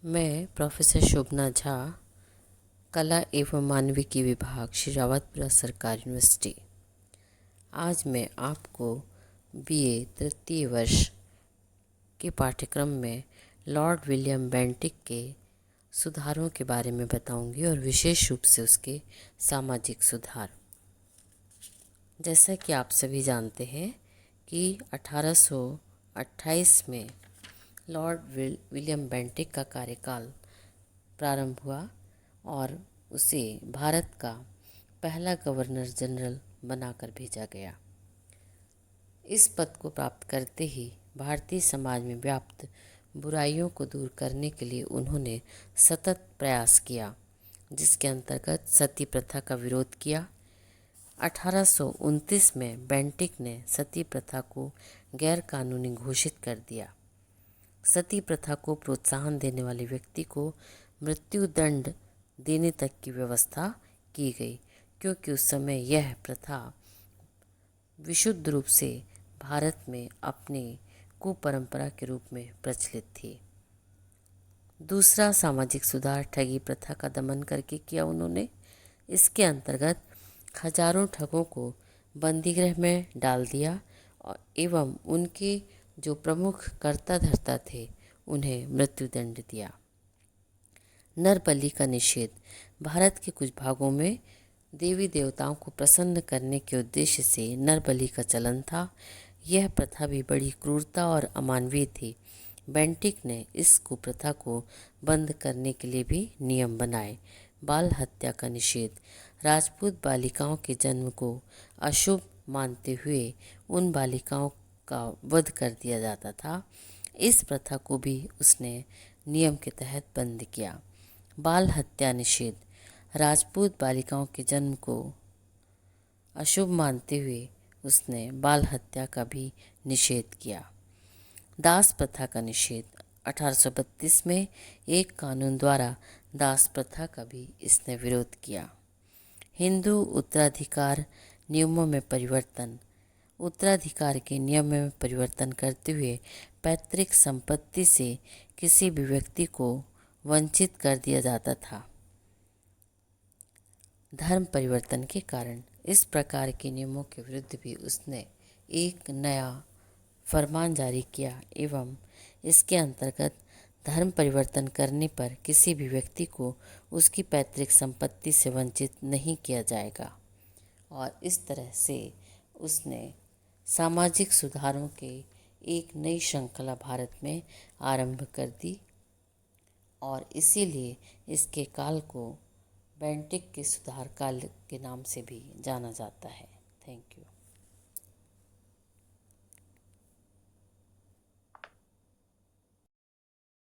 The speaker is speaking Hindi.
मैं प्रोफेसर शोभना झा, कला एवं मानविकी विभाग, श्रीरावतपुरा सरकारी यूनिवर्सिटी। आज मैं आपको बीए तृतीय वर्ष के पाठ्यक्रम में लॉर्ड विलियम बेंटिक के सुधारों के बारे में बताऊंगी और विशेष रूप से उसके सामाजिक सुधार। जैसा कि आप सभी जानते हैं कि 1828 में लॉर्ड विलियम बेंटिक का कार्यकाल प्रारंभ हुआ और उसे भारत का पहला गवर्नर जनरल बनाकर भेजा गया। इस पद को प्राप्त करते ही भारतीय समाज में व्याप्त बुराइयों को दूर करने के लिए उन्होंने सतत प्रयास किया, जिसके अंतर्गत सती प्रथा का विरोध किया। 1829 में बेंटिक ने सती प्रथा को गैर कानूनी घोषित कर दिया। सती प्रथा को प्रोत्साहन देने वाले व्यक्ति को मृत्यु दंड देने तक की व्यवस्था की गई, क्योंकि उस समय यह प्रथा विशुद्ध रूप से भारत में अपनी कुपरंपरा के रूप में प्रचलित थी। दूसरा सामाजिक सुधार ठगी प्रथा का दमन करके किया उन्होंने। इसके अंतर्गत हजारों ठगों को बंदीगृह में डाल दिया एवं उनके जो प्रमुख कर्ता धर्ता थे उन्हें मृत्युदंड दिया। नरबलि का निषेध। भारत के कुछ भागों में देवी देवताओं को प्रसन्न करने के उद्देश्य से नरबलि का चलन था। यह प्रथा भी बड़ी क्रूरता और अमानवीय थी। बेंटिक ने इस कुप्रथा को बंद करने के लिए भी नियम बनाए। बाल हत्या का निषेध। राजपूत बालिकाओं के जन्म को अशुभ मानते हुए उन बालिकाओं का वध कर दिया जाता था। इस प्रथा को भी उसने नियम के तहत बंद किया। बाल हत्या निषेध। राजपूत बालिकाओं के जन्म को अशुभ मानते हुए उसने बाल हत्या का भी निषेध किया। दास प्रथा का निषेध। 1832 में एक कानून द्वारा दास प्रथा का भी इसने विरोध किया। हिंदू उत्तराधिकार नियमों में परिवर्तन। उत्तराधिकार के नियम में परिवर्तन करते हुए पैतृक संपत्ति से किसी भी व्यक्ति को वंचित कर दिया जाता था। धर्म परिवर्तन के कारण इस प्रकार के नियमों के विरुद्ध भी उसने एक नया फरमान जारी किया एवं इसके अंतर्गत धर्म परिवर्तन करने पर किसी भी व्यक्ति को उसकी पैतृक संपत्ति से वंचित नहीं किया जाएगा। और इस तरह से उसने सामाजिक सुधारों के एक नई श्रृंखला भारत में आरंभ कर दी और इसीलिए इसके काल को बेंटिक के सुधार काल के नाम से भी जाना जाता है। Thank you.